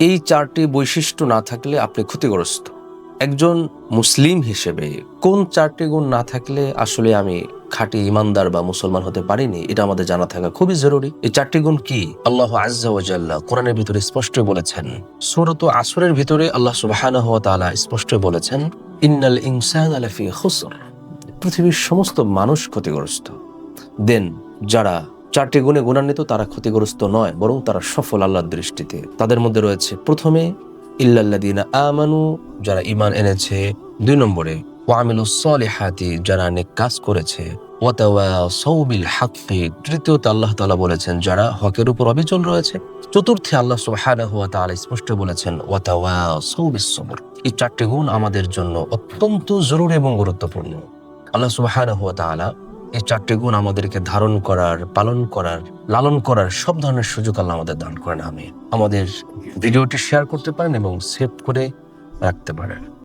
এই চারটি বৈশিষ্ট্য না থাকলে আপনি ক্ষতিগ্রস্ত। একজন মুসলিম হিসেবে কোন চারটি গুণ না থাকলে আসলে আমি খাঁটি ইমানদার বা মুসলমান হতে পারিনি, এটা আমাদের জানা থাকা খুবই জরুরি। এই চারটি গুণ কি? আল্লাহ আজ্জা ওয়া জাল্লা কোরআনের ভিতরে স্পষ্ট বলেছেন। সূরাত আসরের ভিতরে আল্লাহ সুবহানাহু ওয়া তাআলা স্পষ্ট বলেছেন, ইন্নাল ইনসানা লাফি খুসর, পৃথিবীর সমস্ত মানুষ ক্ষতিগ্রস্ত। দেন যারা চারটি গুণে গুণান্বিত তারা ক্ষতিগ্রস্ত নয়, বরং তারা সফল আল্লাহর দৃষ্টিতে। তাদের মধ্যে রয়েছে প্রথমে ইল্লাল্লাযীনা আমানু, যারা ঈমান এনেছে। 2 নম্বরে ওয়া আমিলুস সলিহাতি, যারা নেক কাজ করেছে। ওয়া তাওয়াসাউ বিল হাক্কি, তৃতীয়তে আল্লাহ তাআলা বলেছেন যারা হকের উপর অবিচল রয়েছে। চতুর্থে আল্লাহ সুবহানাহু ওয়া তাআলা স্পষ্ট বলেছেন ওয়া তাওয়াসাউ বিস সবর। এই চারটি গুণ আমাদের জন্য অত্যন্ত জরুরি এবং গুরুত্বপূর্ণ। আল্লাহ সুবহানাহু ওয়া তাআলা এই চারটি গুণ আমাদেরকে ধারণ করার, পালন করার, লালন করার সব ধরনের সুযোগ আল্লাহ আমাদের দান করেন। আমাদের ভিডিওটি শেয়ার করতে পারেন এবং সেভ করে রাখতে পারেন।